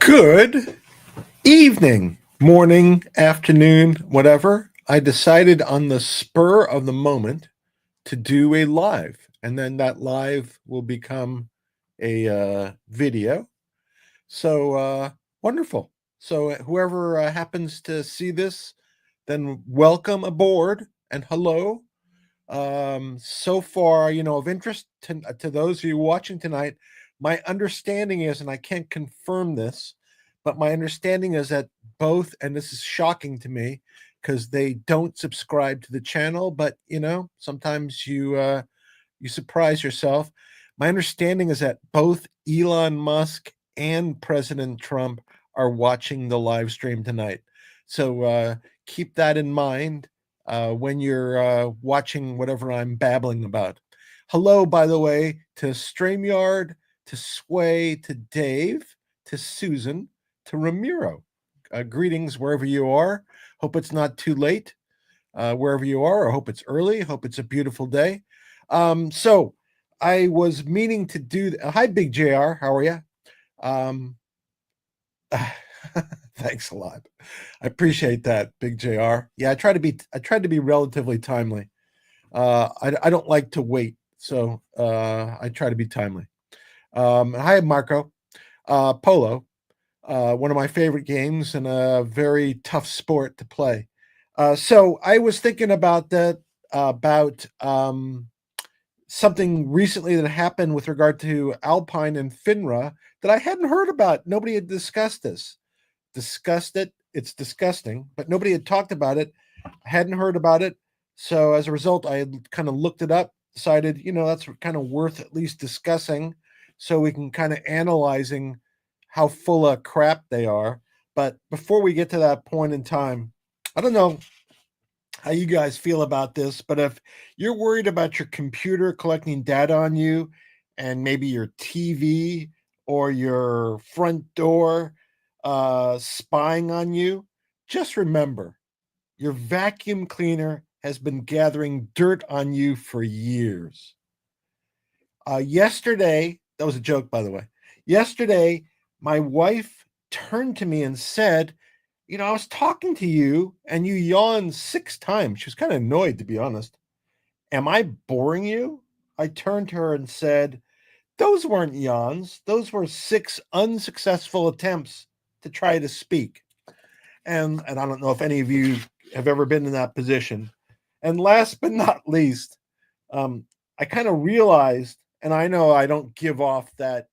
Good evening, morning, afternoon, whatever. I decided on the spur of the moment to do a live, and then that live will become a video. So wonderful. So whoever happens to see this, then welcome aboard and hello. So far, of interest to those of you watching tonight, my understanding is, and I can't confirm this, but my understanding is that both, and this is shocking to me because they don't subscribe to the channel, but sometimes you surprise yourself. My understanding is that both Elon Musk and President Trump are watching the live stream tonight. So keep that in mind when you're watching whatever I'm babbling about. Hello, by the way, to StreamYard, to Sway, to Dave, to Susan, to Ramiro. Greetings wherever you are. Hope it's not too late wherever you are. I hope it's early. Hope it's a beautiful day. So I was meaning to do. Hi, Big JR. How are you? Thanks a lot. I appreciate that, Big JR. Yeah, I tried to be relatively timely. I don't like to wait, so I try to be timely. Hi, Marco. Polo, one of my favorite games and a very tough sport to play. So I was thinking about that about something recently that happened with regard to Alpine and FINRA that I hadn't heard about. Nobody had discussed this. Discussed it. It's disgusting, but nobody had talked about it. I hadn't heard about it. So as a result, I had kind of looked it up, decided, that's kind of worth at least discussing so we can kind of analyzing how full of crap they are. But before we get to that point in time, I don't know how you guys feel about this, but if you're worried about your computer collecting data on you and maybe your TV or your front door spying on you, just remember your vacuum cleaner has been gathering dirt on you for years. Yesterday, that was a joke, by the way. Yesterday, my wife turned to me and said, I was talking to you and you yawned 6 times. She was kind of annoyed, to be honest. Am I boring you? I turned to her and said, those weren't yawns. Those were 6 unsuccessful attempts to try to speak. And I don't know if any of you have ever been in that position. And last but not least, I kind of realized, and I know I don't give off that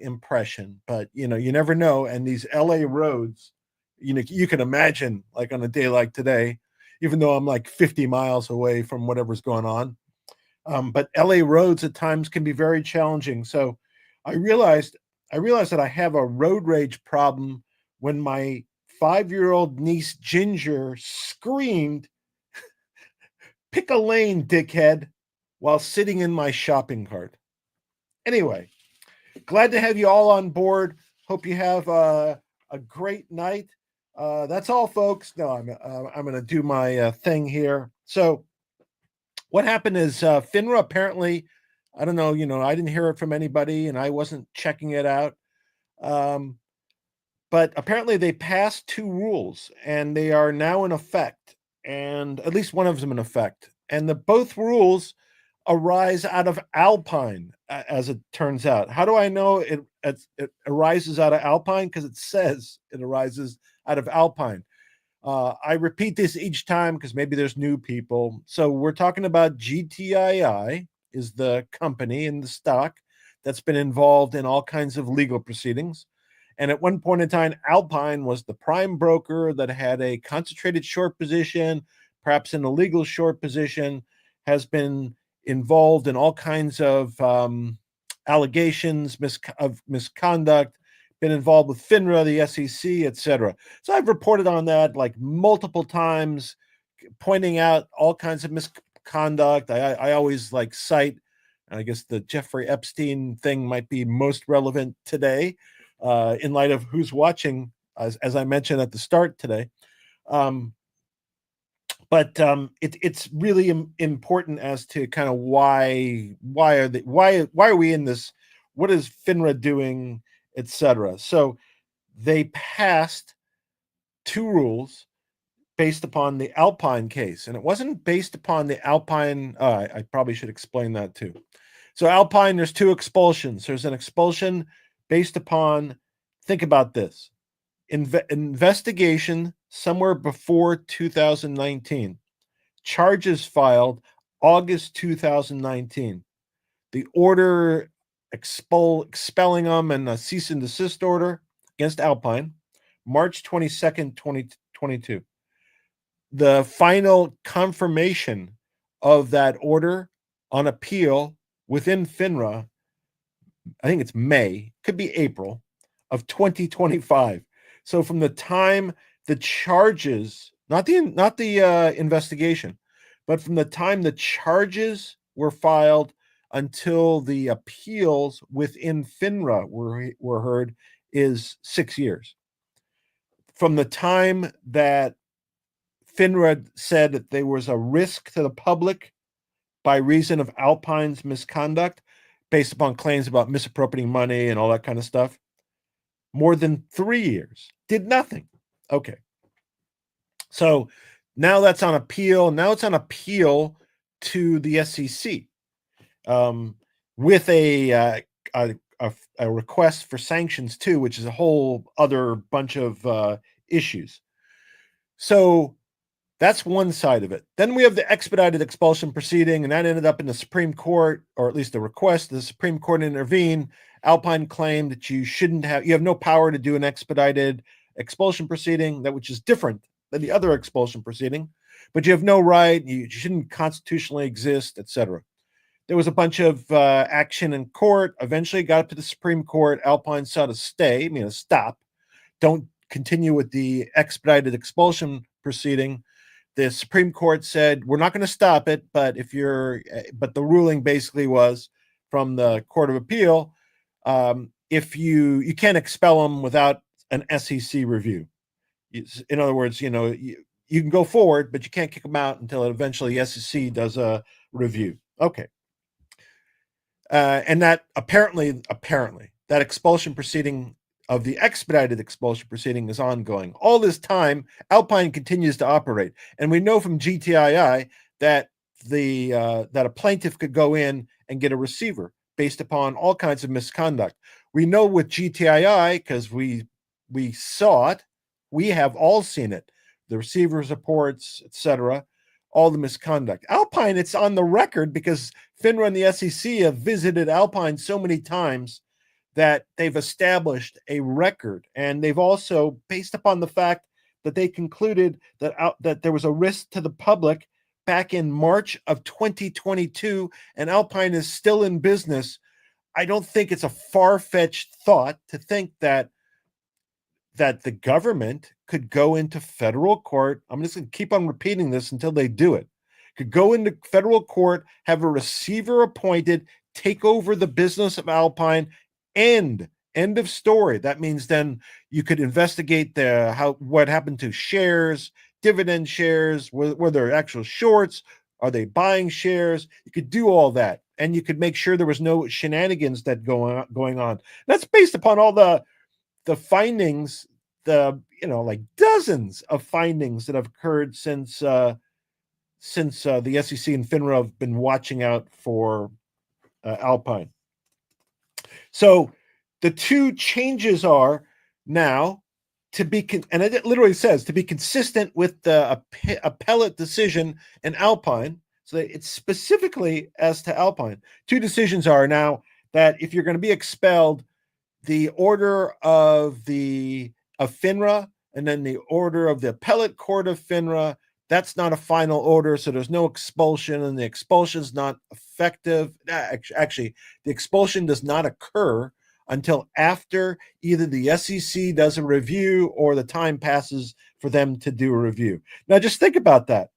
impression, but you never know. And these LA roads, you can imagine, like on a day like today, even though I'm like 50 miles away from whatever's going on. But LA roads at times can be very challenging. So I realized that I have a road rage problem when my 5-year-old niece Ginger screamed, "Pick a lane, dickhead," while sitting in my shopping cart. Anyway, glad to have you all on board. Hope you have a great night. That's all, folks. No, I'm going to do my thing here. So what happened is FINRA apparently, I don't know, I didn't hear it from anybody and I wasn't checking it out. But apparently they passed 2 rules and they are now in effect, and at least one of them in effect. And both rules arise out of Alpine, as it turns out. How do I know it arises out of Alpine? Because it says it arises out of Alpine. I repeat this each time because maybe there's new people. So we're talking about GTII is the company and the stock that's been involved in all kinds of legal proceedings. And at one point in time, Alpine was the prime broker that had a concentrated short position, perhaps an illegal short position, has been involved in all kinds of allegations of misconduct, been involved with FINRA, the SEC, etc. So I've reported on that like multiple times, pointing out all kinds of misconduct. I always like cite, I guess the Jeffrey Epstein thing might be most relevant today in light of who's watching, as I mentioned at the start today. But it's really important as to kind of why are we in this? What is FINRA doing, etc. So they passed two rules based upon the Alpine case. And it wasn't based upon the Alpine. I probably should explain that too. So, Alpine, there's two expulsions. There's an expulsion based upon, think about this, investigation somewhere before 2019, charges filed August 2019, the order expelling them and a cease and desist order against Alpine, March 22nd, 2022. The final confirmation of that order on appeal within FINRA, I think it's May, could be April of 2025. So from the time the charges, not the investigation, but from the time the charges were filed until the appeals within FINRA were heard, is 6 years. From the time that FINRA said that there was a risk to the public by reason of Alpine's misconduct, based upon claims about misappropriating money and all that kind of stuff, more than 3 years, did nothing. Okay. So now that's on appeal. Now it's on appeal to the SEC, with a request for sanctions too, which is a whole other bunch of issues. So that's one side of it. Then we have the expedited expulsion proceeding, and that ended up in the Supreme Court, or at least a request. The Supreme Court intervened. Alpine claimed that you have no power to do an expedited expulsion proceeding, which is different than the other expulsion proceeding, but you have no right, you shouldn't constitutionally exist, etc. There was a bunch of action in court. Eventually got up to the Supreme Court. Alpine sought a stay, a stop. Don't continue with the expedited expulsion proceeding. The Supreme Court said, we're not going to stop it, but but the ruling basically was from the Court of Appeal, if you can't expel them without an SEC review. In other words, you can go forward, but you can't kick them out until eventually the SEC does a review. Okay. And that apparently, that expulsion proceeding of the expedited expulsion proceeding is ongoing. All this time, Alpine continues to operate. And we know from GTII that that a plaintiff could go in and get a receiver based upon all kinds of misconduct. We know with GTII, because we saw it, we have all seen it, the receiver's reports, etc., all the misconduct. Alpine, it's on the record because FINRA and the SEC have visited Alpine so many times that they've established a record. And they've also, based upon the fact that they concluded that there was a risk to the public back in March of 2022, and Alpine is still in business, I don't think it's a far-fetched thought to think that the government could go into federal court. I'm just going to keep on repeating this until they do it. Could go into federal court, have a receiver appointed, take over the business of Alpine, end of story. That means then you could investigate what happened to shares, dividend shares, were there actual shorts, are they buying shares? You could do all that, and you could make sure there was no shenanigans that going on. That's based upon all the findings, like dozens of findings that have occurred since the SEC and FINRA have been watching out for Alpine. So the two changes are now to be, and it literally says to be consistent with the appellate decision in Alpine. So it's specifically as to Alpine. Two decisions are now that if you're going to be expelled, the order of FINRA and then the order of the appellate court of FINRA, that's not a final order, so there's no expulsion, and the expulsion is not effective. Actually, the expulsion does not occur until after either the SEC does a review or the time passes for them to do a review. Now, just think about that.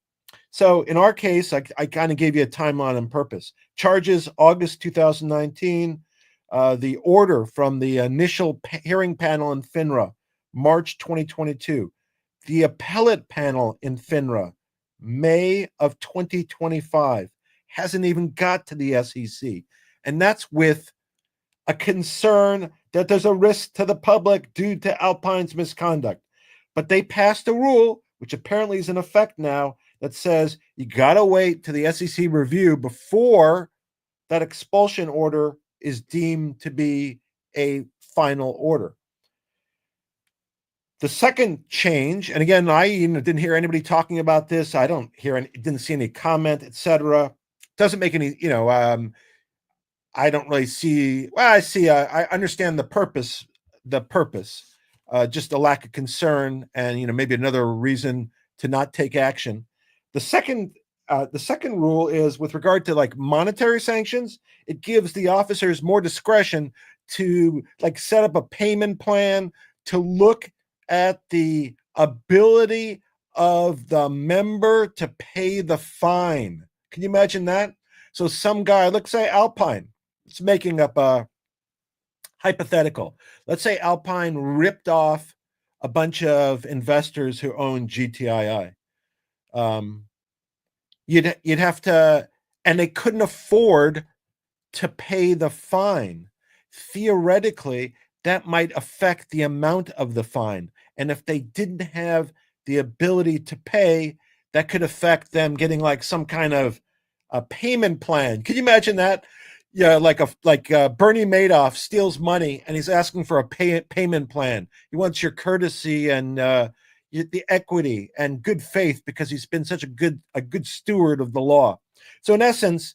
So in our case, I kind of gave you a timeline on purpose. Charges, August 2019. The order from the initial hearing panel in FINRA, March 2022. The appellate panel in FINRA, May of 2025. Hasn't even got to the SEC. And that's with a concern that there's a risk to the public due to Alpine's misconduct. But they passed a rule, which apparently is in effect now, that says you got to wait to the SEC review before that expulsion order is deemed to be a final order. The second change, and again, I didn't hear anybody talking about this. I didn't see any comment, etc. Doesn't make any, I don't really see. Well, I understand the purpose, just a lack of concern, and maybe another reason to not take action. The second rule is with regard to like monetary sanctions. It gives the officers more discretion to like set up a payment plan, to look at the ability of the member to pay the fine. Can you imagine that? So some guy, let's say Alpine, it's making up a hypothetical. Let's say Alpine ripped off a bunch of investors who own GTII. You'd have to, and they couldn't afford to pay the fine. Theoretically, that might affect the amount of the fine. And if they didn't have the ability to pay, that could affect them getting like some kind of a payment plan. Can you imagine that? Yeah, like Bernie Madoff steals money and he's asking for a payment plan. He wants your courtesy and the equity and good faith because he's been such a good steward of the law. So in essence,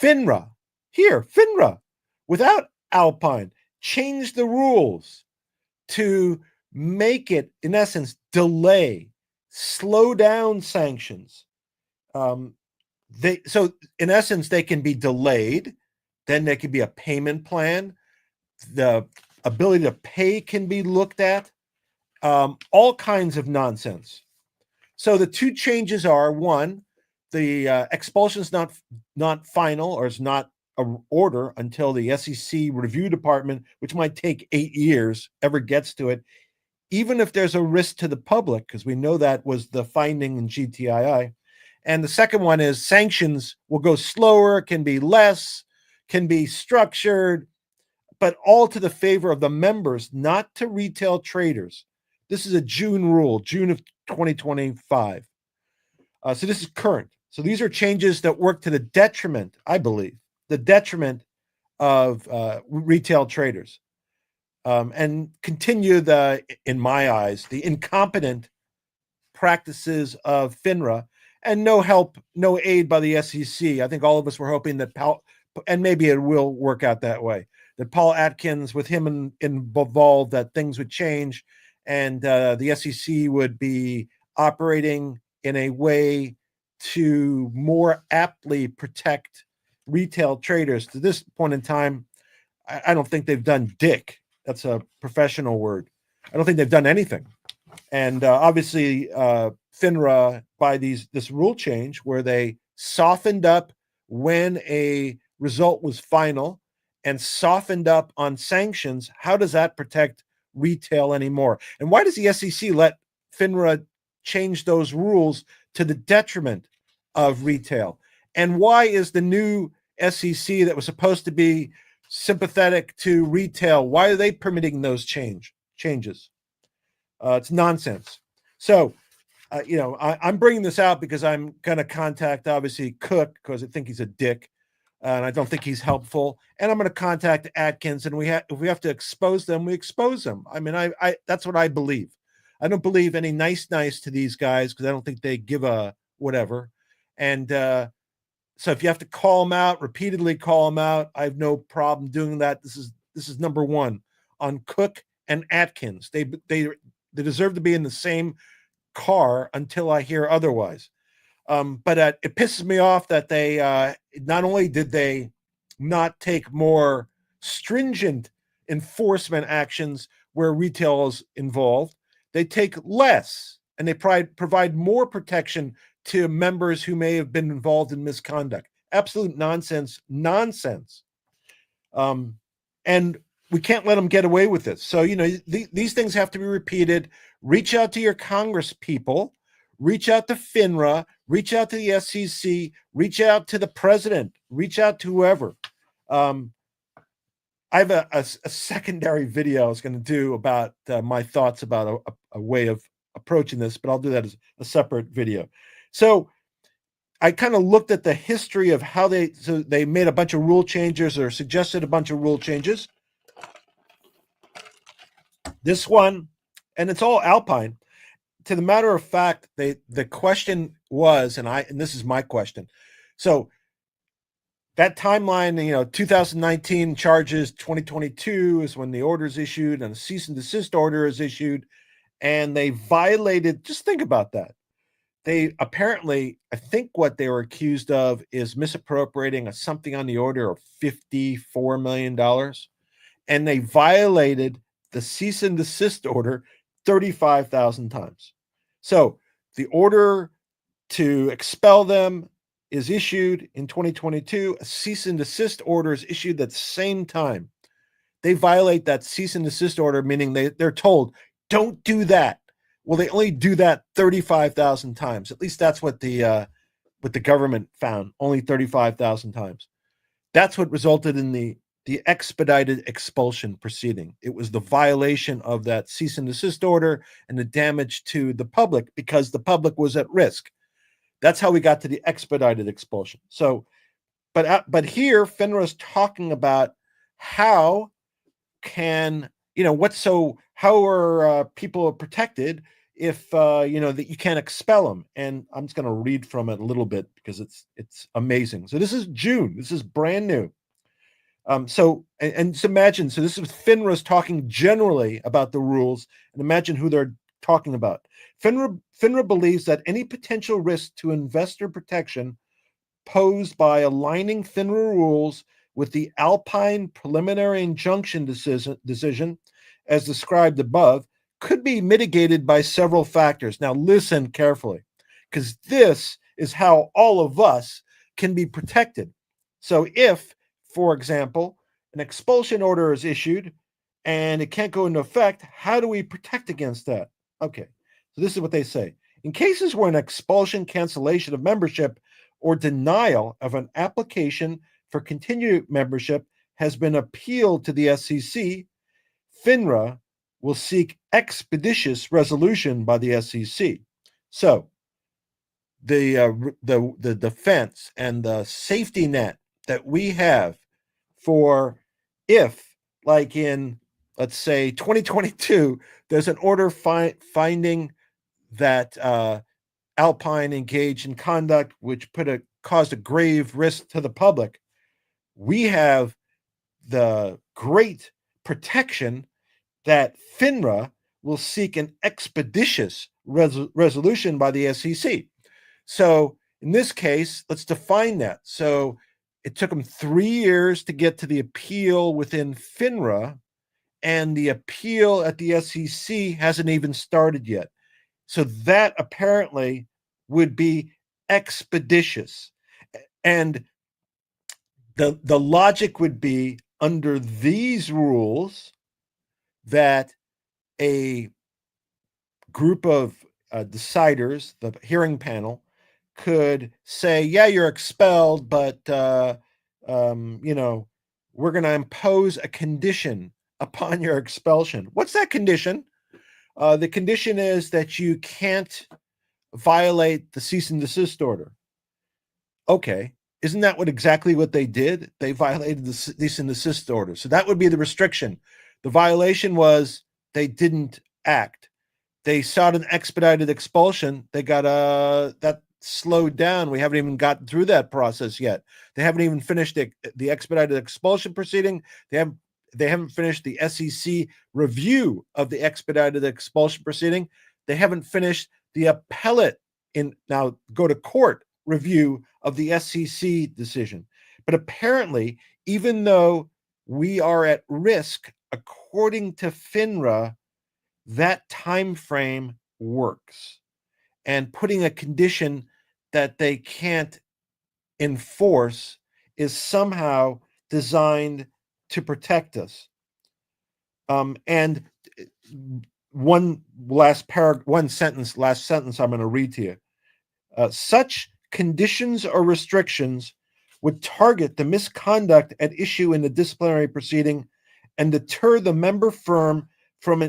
FINRA, without Alpine, changed the rules to make it, in essence, slow down sanctions. So in essence, they can be delayed. Then there can be a payment plan. The ability to pay can be looked at. All kinds of nonsense. So the two changes are: one, the expulsion is not final, or is not an order until the SEC review department, which might take 8 years, ever gets to it, even if there's a risk to the public, because we know that was the finding in GTII. And the second one is sanctions will go slower, can be less, can be structured, but all to the favor of the members, not to retail traders. This is a June rule, June of 2025. So this is current. So these are changes that work to the detriment, I believe, of retail traders, and continue in my eyes, the incompetent practices of FINRA, and no help, no aid by the SEC. I think all of us were hoping that and maybe it will work out that way, that Paul Atkins, with him involved, that things would change and the SEC would be operating in a way to more aptly protect retail traders. To this point in time, I don't think they've done dick. That's a professional word. I don't think they've done anything. And obviously, FINRA, by this rule change where they softened up when a result was final and softened up on sanctions, how does that protect retail anymore? And why does the SEC let FINRA change those rules to the detriment of retail? And why is the new SEC that was supposed to be sympathetic to retail, why are they permitting those changes? It's nonsense. So, I'm bringing this out because I'm going to contact, obviously, Cook, because I think he's a dick, and I don't think he's helpful. And I'm going to contact Atkins, and if we have to expose them, we expose them. I mean, I that's what I believe. I don't believe any nice to these guys because I don't think they give a whatever. And so if you have to call them out, repeatedly call them out, I have no problem doing that. This is number one on Cook and Atkins. They deserve to be in the same car until I hear otherwise. But it pisses me off that they not only did they not take more stringent enforcement actions where retail is involved, they take less, and they provide more protection to members who may have been involved in misconduct. Absolute nonsense. And we can't let them get away with this. So, these things have to be repeated. Reach out to your Congress people, reach out to FINRA, reach out to the SEC, reach out to the president, reach out to whoever. I have a secondary video I was going to do about my thoughts about a way of approaching this, but I'll do that as a separate video. So I kind of looked at the history of how they made a bunch of rule changes or suggested a bunch of rule changes. This one, and it's all Alpine. To the matter of fact, the question was, and this is my question. So that timeline, 2019 charges, 2022 is when the order is issued and a cease and desist order is issued, and they violated. Just think about that. They apparently, I think what they were accused of is misappropriating something on the order of $54 million. And they violated the cease and desist order 35,000 times. So the order to expel them is issued in 2022. A cease and desist order is issued at the same time. They violate that cease and desist order, meaning they're told, don't do that. Well, they only do that 35,000 times. At least that's what the government found, only 35,000 times. That's what resulted in the expedited expulsion proceeding. It was the violation of that cease and desist order and the damage to the public because the public was at risk. That's how we got to the expedited expulsion. So, but here FINRA is talking about how how are people protected if that you can't expel them. And I'm just going to read from it a little bit because it's amazing. So this is June. This is brand new. So imagine, so this is FINRA's talking generally about the rules, and imagine who they're talking about. FINRA believes that any potential risk to investor protection posed by aligning FINRA rules with the Alpine preliminary injunction decision, as described above, could be mitigated by several factors. Now listen carefully, because this is how all of us can be protected. So if, for example, an expulsion order is issued and it can't go into effect, how do we protect against that? Okay, so this is what they say. In cases where an expulsion, cancellation of membership, or denial of an application for continued membership has been appealed to the SEC, FINRA will seek expeditious resolution by the SEC. So the defense and the safety net that we have for if, like in, let's say, 2022, there's an order finding that Alpine engaged in conduct which caused a grave risk to the public, we have the great protection that FINRA will seek an expeditious resolution by the SEC. So in this case, let's define that. So it took them 3 years to get to the appeal within FINRA, and the appeal at the SEC hasn't even started yet. So that apparently would be expeditious. And the logic would be, under these rules, that a group of deciders, the hearing panel, could say, yeah, you're expelled, but we're going to impose a condition upon your expulsion. What's that condition? The condition is that you can't violate the cease and desist order. Okay, isn't that exactly what they did? They violated the cease and desist order. So that would be the restriction. The violation was they didn't act. They sought an expedited expulsion. They got that slowed down. We haven't even gotten through that process yet. They haven't even finished the expedited expulsion proceeding. They haven't finished the SEC review of the expedited expulsion proceeding. They haven't finished the appellate now go to court review of the SEC decision. But apparently, even though we are at risk, according to FINRA, that time frame works. And putting a condition that they can't enforce is somehow designed to protect us. And one last sentence I'm going to read to you. Such conditions or restrictions would target the misconduct at issue in the disciplinary proceeding and deter the member firm from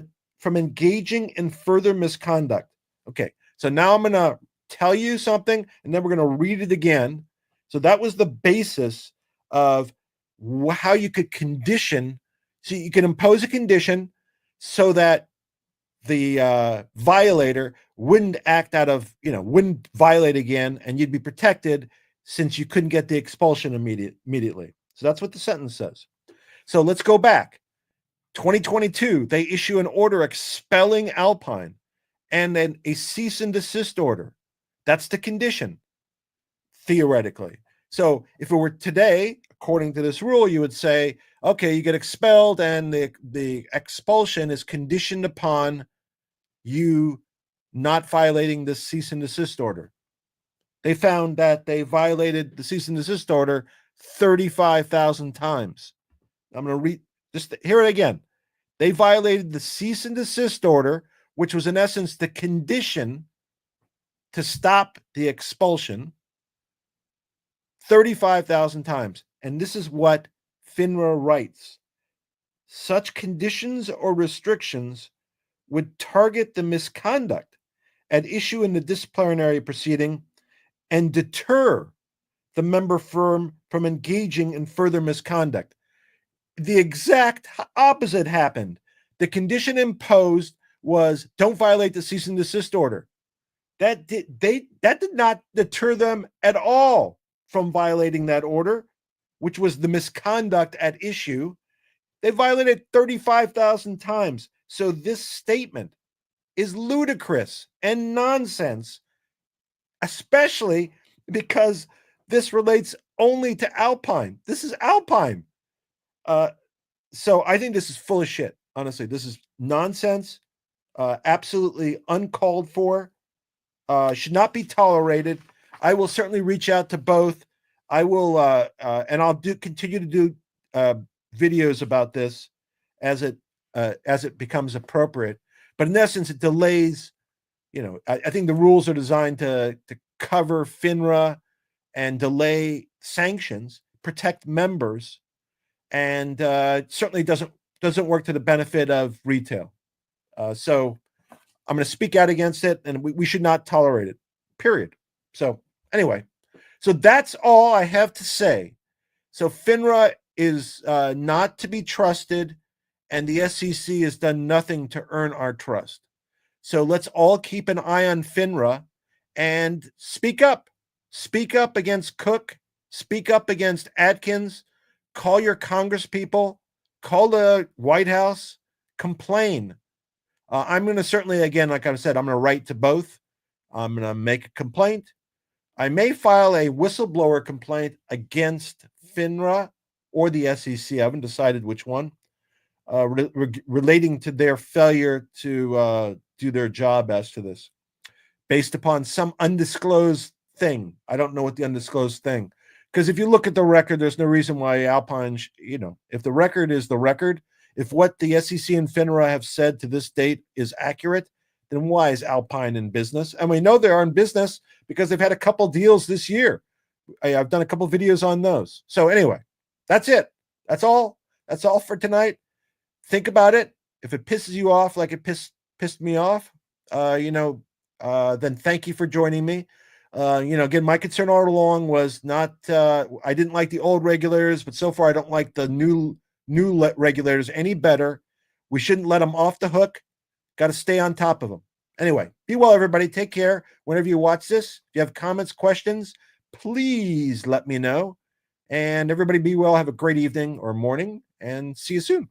engaging in further misconduct. Okay, so now I'm going to tell you something, and then we're going to read it again. So that was the basis of how you could condition. So you can impose a condition so that the violator wouldn't act out of, wouldn't violate again, and you'd be protected since you couldn't get the expulsion immediately. So that's what the sentence says. So let's go back. 2022, they issue an order expelling Alpine and then a cease and desist order. That's the condition, theoretically. So if it were today, according to this rule, you would say, okay, you get expelled and the expulsion is conditioned upon you not violating the cease and desist order. They found that they violated the cease and desist order 35,000 times. I'm going to just hear it again. They violated the cease and desist order, which was in essence the condition to stop the expulsion, 35,000 times. And this is what FINRA writes. Such conditions or restrictions would target the misconduct at issue in the disciplinary proceeding and deter the member firm from engaging in further misconduct. The exact opposite happened. The condition imposed was don't violate the cease and desist order. That did not deter them at all from violating that order, which was the misconduct at issue. They violated 35,000 times. So this statement is ludicrous and nonsense, especially because this relates only to Alpine. This is Alpine. So I think this is full of shit. Honestly, this is nonsense, absolutely uncalled for, should not be tolerated. I will certainly reach out to both. I will, and I'll continue to do videos about this as it becomes appropriate. But in essence, it delays. I think the rules are designed to cover FINRA and delay sanctions, protect members, and certainly doesn't work to the benefit of retail. So I'm going to speak out against it, and we should not tolerate it, period. So anyway, so that's all I have to say. So FINRA is not to be trusted, and the SEC has done nothing to earn our trust. So let's all keep an eye on FINRA and speak up. Speak up against Cook. Speak up against Atkins. Call your Congress people. Call the White House. Complain. I'm going to certainly, again, like I said, I'm going to write to both. I'm going to make a complaint. I may file a whistleblower complaint against FINRA or the SEC. I haven't decided which one, relating to their failure to do their job as to this, based upon some undisclosed thing. I don't know what the undisclosed thing, because if you look at the record, there's no reason why Alpine, if the record is the record, if what the SEC and FINRA have said to this date is accurate, then why is Alpine in business? And we know they are in business because they've had a couple deals this year. I've done a couple videos on those. So anyway, that's it. That's all. That's all for tonight. Think about it. If it pisses you off like it pissed me off, then thank you for joining me. Again, my concern all along was not, I didn't like the old regulators, but so far I don't like the new regulators any better. We shouldn't let them off the hook. Got to stay on top of them. Anyway, be well, everybody. Take care. Whenever you watch this, if you have comments, questions, please let me know. And everybody be well. Have a great evening or morning, and see you soon.